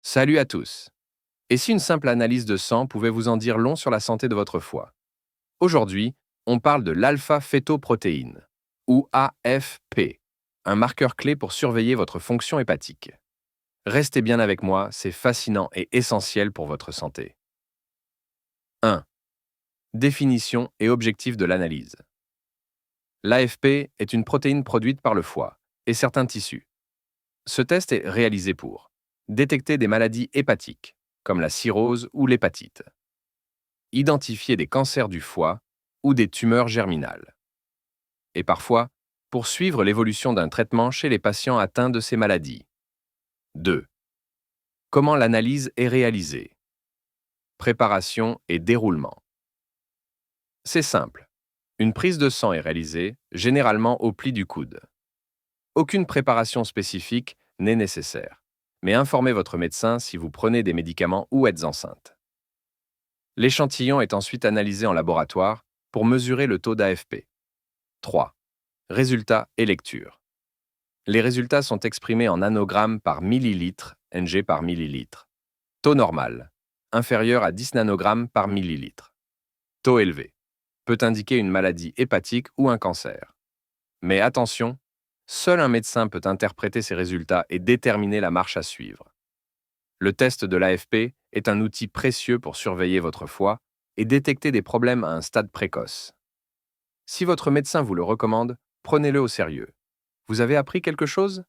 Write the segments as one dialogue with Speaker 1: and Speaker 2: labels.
Speaker 1: Salut à tous. Et si une simple analyse de sang pouvait vous en dire long sur la santé de votre foie? Aujourd'hui, on parle de l'alpha-fétoprotéine, ou AFP, un marqueur clé pour surveiller votre fonction hépatique. Restez bien avec moi, c'est fascinant et essentiel pour votre santé. 1. Définition et objectif de l'analyse. L'AFP est une protéine produite par le foie et certains tissus. Ce test est réalisé pour détecter des maladies hépatiques, comme la cirrhose ou l'hépatite, identifier des cancers du foie ou des tumeurs germinales, et parfois pour suivre l'évolution d'un traitement chez les patients atteints de ces maladies. 2. Comment l'analyse est réalisée? Préparation et déroulement. C'est simple. Une prise de sang est réalisée, généralement au pli du coude. Aucune préparation spécifique n'est nécessaire, mais informez votre médecin si vous prenez des médicaments ou êtes enceinte. L'échantillon est ensuite analysé en laboratoire pour mesurer le taux d'AFP. 3. Résultats et lecture. Les résultats sont exprimés en nanogrammes par millilitre, Ng par millilitre. Taux normal, inférieur à 10 nanogrammes par millilitre. Taux élevé, peut indiquer une maladie hépatique ou un cancer. Mais attention, seul un médecin peut interpréter ces résultats et déterminer la marche à suivre. Le test de l'AFP est un outil précieux pour surveiller votre foie et détecter des problèmes à un stade précoce. Si votre médecin vous le recommande, prenez-le au sérieux. Vous avez appris quelque chose?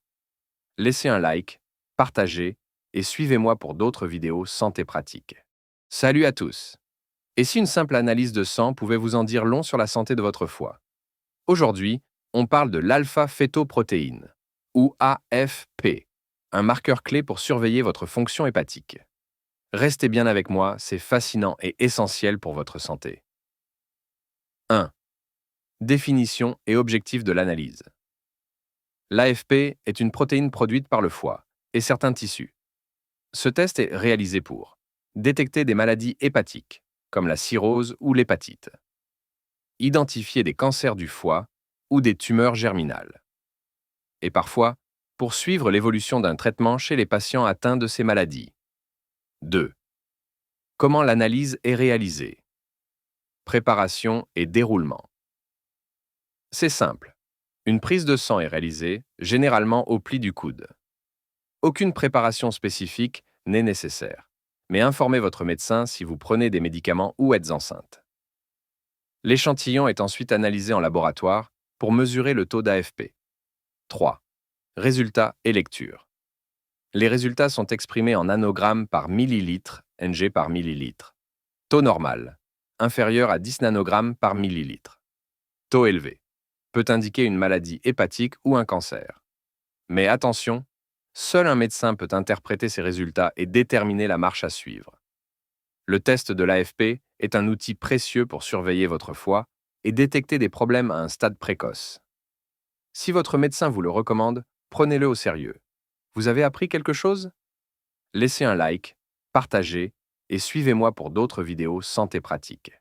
Speaker 1: Laissez un like, partagez et suivez-moi pour d'autres vidéos santé pratique. Salut à tous! Et si une simple analyse de sang pouvait vous en dire long sur la santé de votre foie? Aujourd'hui, on parle de l'alpha-fétoprotéine, ou AFP, un marqueur clé pour surveiller votre fonction hépatique. Restez bien avec moi, c'est fascinant et essentiel pour votre santé. 1. Définition et objectif de l'analyse. L'AFP est une protéine produite par le foie et certains tissus. Ce test est réalisé pour détecter des maladies hépatiques, comme la cirrhose ou l'hépatite, identifier des cancers du foie ou des tumeurs germinales, et parfois pour suivre l'évolution d'un traitement chez les patients atteints de ces maladies. 2. Comment l'analyse est réalisée? Préparation et déroulement. C'est simple. Une prise de sang est réalisée, généralement au pli du coude. Aucune préparation spécifique n'est nécessaire, mais informez votre médecin si vous prenez des médicaments ou êtes enceinte. L'échantillon est ensuite analysé en laboratoire pour mesurer le taux d'AFP. 3. Résultats et lecture. Les résultats sont exprimés en nanogrammes par millilitre, Ng par millilitre. Taux normal, inférieur à 10 nanogrammes par millilitre. Taux élevé, peut indiquer une maladie hépatique ou un cancer. Mais attention, seul un médecin peut interpréter ces résultats et déterminer la marche à suivre. Le test de l'AFP est un outil précieux pour surveiller votre foie et détecter des problèmes à un stade précoce. Si votre médecin vous le recommande, prenez-le au sérieux. Vous avez appris quelque chose? Laissez un like, partagez et suivez-moi pour d'autres vidéos santé pratique.